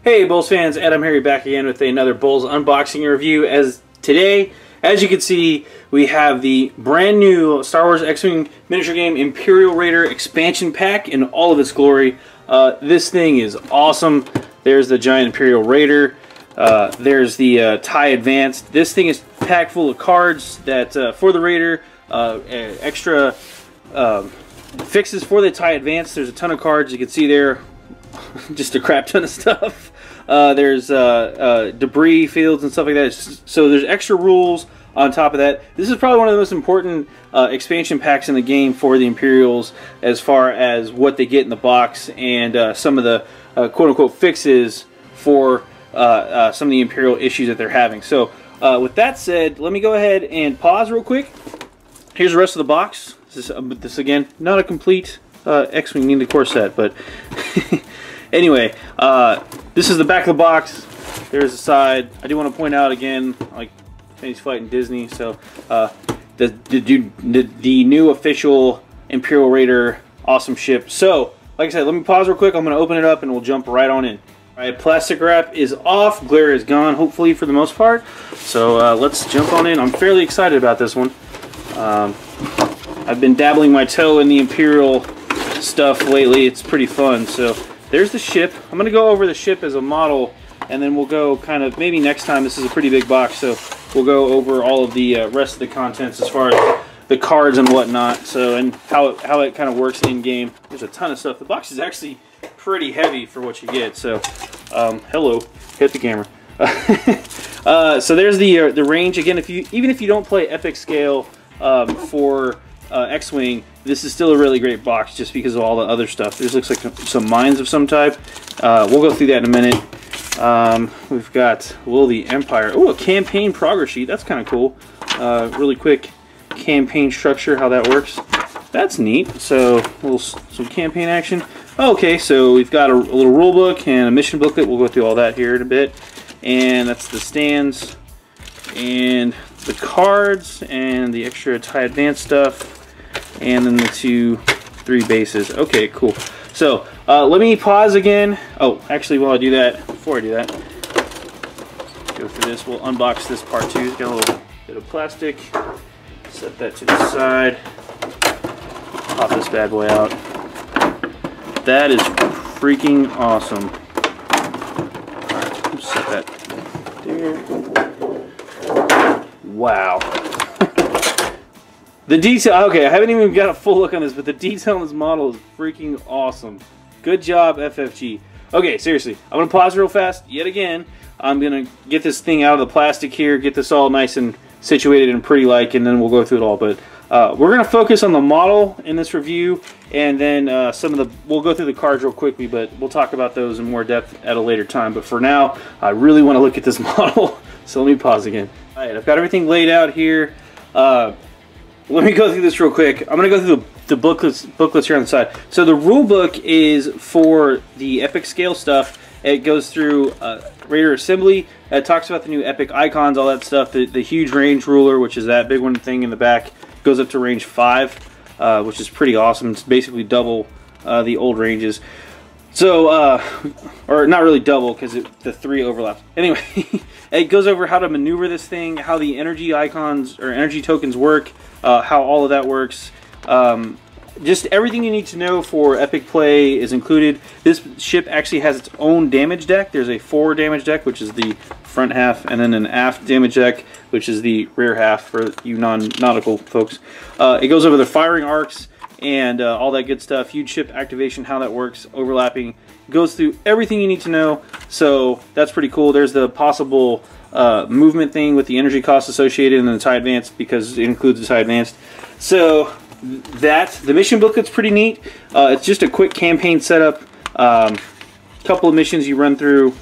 Hey BoLS fans, AdamHarry back again with another BoLS unboxing review. Today, as you can see, we have the brand new Star Wars X-Wing miniature game Imperial Raider expansion pack in all of its glory. This thing is awesome. There's the giant Imperial Raider. There's the TIE Advanced. This thing is packed full of cards that for the Raider, extra fixes for the TIE Advanced. There's a ton of cards you can see there. Just a crap ton of stuff. There's debris fields and stuff like that. So there's extra rules on top of that. This is probably one of the most important expansion packs in the game for the Imperials as far as what they get in the box and some of the quote-unquote fixes for some of the Imperial issues that they're having. So with that said, let me go ahead and pause real quick. Here's the rest of the box. This again, not a complete X-Wing Ninja Core set, but anyway, this is the back of the box. There's the side. I do want to point out again, like he's fighting Disney, so the new official Imperial Raider awesome ship. So, like I said, let me pause real quick. I'm going to open it up and we'll jump right on in. Alright, plastic wrap is off. Glare is gone, hopefully, for the most part. So let's jump on in. I'm fairly excited about this one. I've been dabbling my toe in the Imperial stuff lately. It's pretty fun. So there's the ship. I'm going to go over the ship as a model, and then we'll go kind of, maybe next time. This is a pretty big box, so we'll go over all of the rest of the contents as far as the cards and whatnot, so, and how it kind of works in game. There's a ton of stuff. The box is actually pretty heavy for what you get. So hello, hit the camera. So there's the range again. Even if you don't play epic scale for X-Wing, this is still a really great box just because of all the other stuff. This looks like some mines of some type. We'll go through that in a minute. We've got Will the Empire. Oh, a campaign progress sheet. That's kind of cool. Really quick campaign structure, how that works. That's neat. So some campaign action. Okay, so we've got a little rule book and a mission booklet. We'll go through all that here in a bit. And that's the stands and the cards and the extra TIE Advanced stuff. And then the 3 bases. Okay, cool. So let me pause again. Oh, actually, while I do that, before I do that, go through this. We'll unbox this part too. It's got a little bit of plastic. Set that to the side. Pop this bad boy out. That is freaking awesome. Alright, set that there. Wow. The detail, okay, I haven't even got a full look on this, but the detail on this model is freaking awesome. Good job, FFG. Okay, seriously, I'm going to pause real fast yet again. I'm going to get this thing out of the plastic here, get this all nice and situated and pretty like, and then we'll go through it all. But we're going to focus on the model in this review, and then we'll go through the cards real quickly, but we'll talk about those in more depth at a later time. But for now, I really want to look at this model, so let me pause again. All right, I've got everything laid out here. Let me go through this real quick. I'm going to go through the booklets here on the side. So the rule book is for the epic scale stuff. It goes through Raider assembly. It talks about the new epic icons, all that stuff. The huge range ruler, which is that big one thing in the back, goes up to range 5, which is pretty awesome. It's basically double the old ranges. So, or not really double because the 3 overlaps. Anyway, it goes over how to maneuver this thing, how the energy icons or energy tokens work, how all of that works. Just everything you need to know for epic play is included. This ship actually has its own damage deck. There's a forward damage deck, which is the front half, and then an aft damage deck, which is the rear half for you non-nautical folks. It goes over the firing arcs and all that good stuff. Huge ship activation, how that works, overlapping. Goes through everything you need to know. So that's pretty cool. There's the possible movement thing with the energy costs associated, and then the TIE Advanced because it includes the TIE Advanced. So the mission booklet's pretty neat. It's just a quick campaign setup. Couple of missions you run through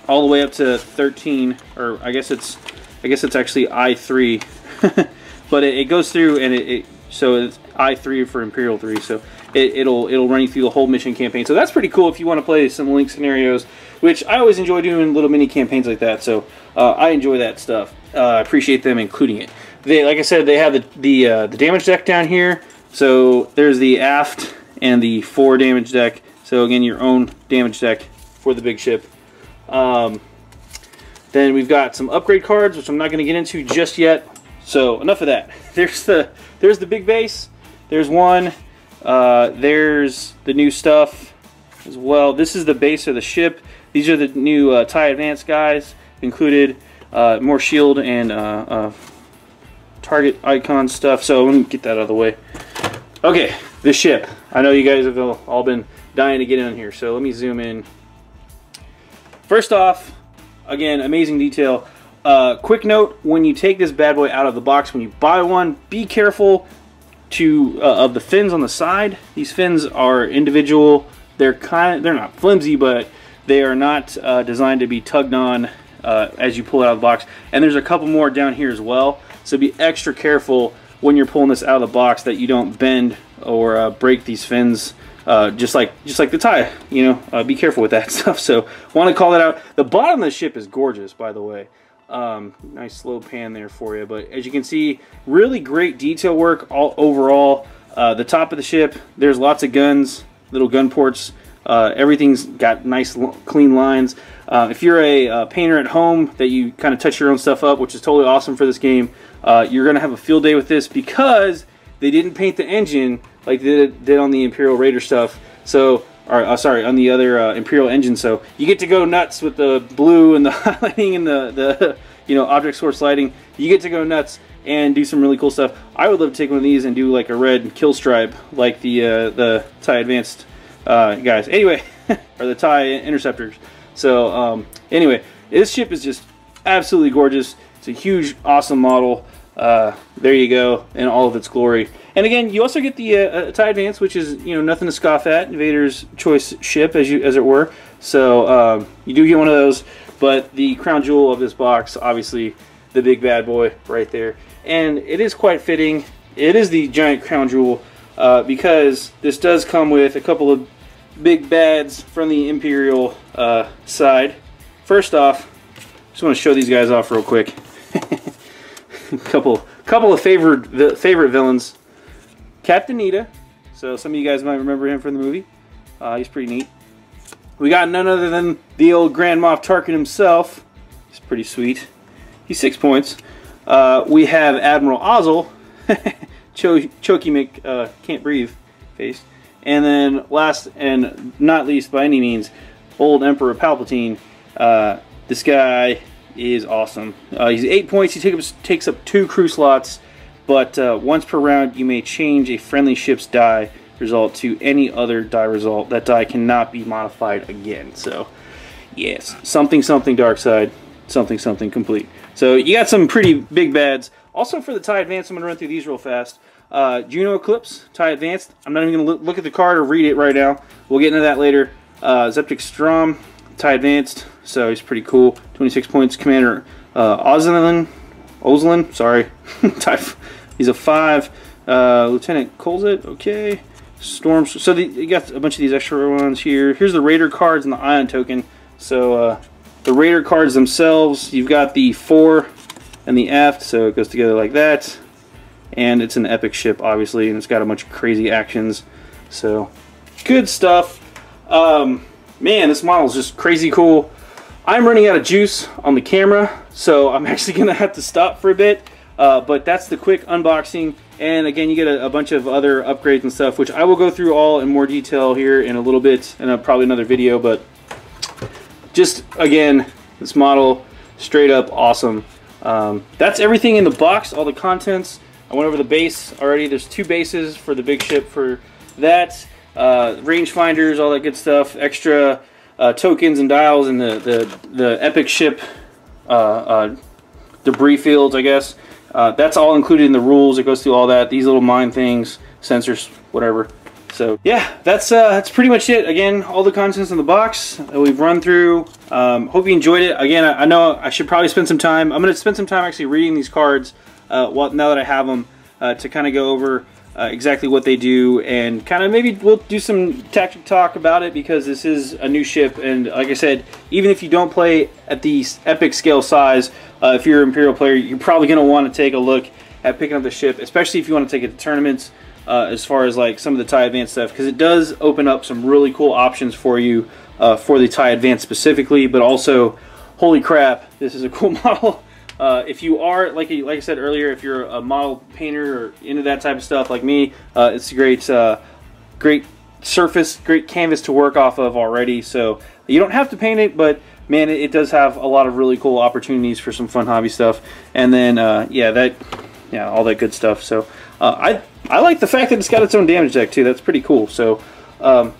all the way up to 13, or I guess it's actually I3, but it goes through and so it's I3 for Imperial 3. So it'll run you through the whole mission campaign. So that's pretty cool if you want to play some Link scenarios, which I always enjoy doing little mini campaigns like that. So I enjoy that stuff. I appreciate them including it. Like I said, they have the damage deck down here. So there's the aft and the forward damage deck. So again, your own damage deck for the big ship. Then we've got some upgrade cards, which I'm not going to get into just yet. So enough of that. There's the big base. There's one. There's the new stuff as well. This is the base of the ship. These are the new TIE Advanced guys included. More shield and target icon stuff. So let me get that out of the way. Okay, the ship. I know you guys have all been dying to get in here, so let me zoom in. First off, again, amazing detail. Quick note, when you take this bad boy out of the box, when you buy one, be careful of the fins on the side. These fins are individual. They're not flimsy, but they are not designed to be tugged on as you pull it out of the box. And there's a couple more down here as well. So be extra careful when you're pulling this out of the box that you don't bend or break these fins, just like the tie. You know, be careful with that stuff. So want to call that out. The bottom of the ship is gorgeous, by the way. Nice slow pan there for you. But as you can see, really great detail work all overall. The top of the ship, there's lots of guns, little gun ports. Everything's got nice clean lines. If you're a painter at home that you kind of touch your own stuff up, which is totally awesome for this game, you're going to have a field day with this because they didn't paint the engine like they did on the Imperial Raider stuff. So, sorry, on the other Imperial engine. So you get to go nuts with the blue and the highlighting and the you know, object source lighting. You get to go nuts and do some really cool stuff. I would love to take one of these and do like a red kill stripe like the TIE Advanced guys. Anyway, or the TIE Interceptors. So anyway, this ship is just absolutely gorgeous. It's a huge, awesome model. There you go, in all of its glory. And again, you also get the TIE Advance, which is, you know, nothing to scoff at. Vader's choice ship, as it were. So you do get one of those. But the crown jewel of this box, obviously, the big bad boy right there. And it is quite fitting. It is the giant crown jewel because this does come with a couple of big bads from the Imperial side. First off, just want to show these guys off real quick. couple of favorite villains. Captain Nita. So some of you guys might remember him from the movie. He's pretty neat. We got none other than the old Grand Moff Tarkin himself. He's pretty sweet. He's 6 points. We have Admiral Ozzel. Choky can't breathe face. And then last and not least by any means, old Emperor Palpatine. This guy is awesome. He's 8 points. He takes up 2 crew slots, but once per round you may change a friendly ship's die result to any other die result. That die cannot be modified again. So yes, something dark side, something complete. So you got some pretty big bads. Also for the TIE Advanced, I'm going to run through these real fast. Juno Eclipse, TIE Advanced. I'm not even going to look at the card or read it right now. We'll get into that later. Zeptic Strom, TIE Advanced. So he's pretty cool. 26 points. Commander Oslin, sorry. He's a 5. Lieutenant Colzet, okay. Storm. So you got a bunch of these extra ones here. Here's the Raider cards and the Ion token. So the Raider cards themselves, you've got the 4 and the F, so it goes together like that. And it's an epic ship, obviously, and it's got a bunch of crazy actions. So good stuff. Man, this model is just crazy cool. I'm running out of juice on the camera, so I'm actually going to have to stop for a bit. But that's the quick unboxing. And again, you get a bunch of other upgrades and stuff, which I will go through all in more detail here in a little bit, and probably another video. But just, again, this model, straight up awesome. That's everything in the box, all the contents. I went over the base already. There's 2 bases for the big ship for that. Range finders, all that good stuff. Extra tokens and dials in the epic ship debris fields, I guess. That's all included in the rules. It goes through all that. These little mine things, sensors, whatever. So yeah, that's pretty much it. Again, all the contents in the box that we've run through. Hope you enjoyed it. Again, I know I should probably spend some time. I'm going to spend some time actually reading these cards now that I have them to kind of go over exactly what they do, and kind of maybe we'll do some tactic talk about it, because this is a new ship. And like I said, even if you don't play at the epic scale size, if you're an Imperial player, you're probably going to want to take a look at picking up the ship, especially if you want to take it to tournaments, as far as like some of the TIE Advanced stuff, because it does open up some really cool options for you for the TIE Advance specifically, but also, holy crap, this is a cool model. If you are, like I said earlier, if you're a model painter or into that type of stuff like me, it's a great surface, great canvas to work off of already. So you don't have to paint it, but man, it does have a lot of really cool opportunities for some fun hobby stuff. And then yeah, all that good stuff. So I like the fact that it's got its own damage deck too. That's pretty cool. So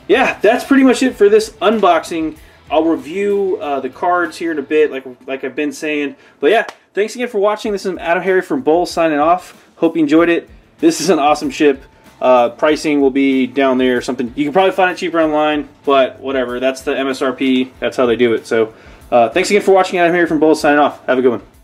yeah, that's pretty much it for this unboxing. I'll review the cards here in a bit, like I've been saying. But yeah, thanks again for watching. This is AdamHarry from BoLS signing off. Hope you enjoyed it. This is an awesome ship. Pricing will be down there or something. You can probably find it cheaper online, but whatever. That's the MSRP. That's how they do it. So thanks again for watching. AdamHarry from BoLS signing off. Have a good one.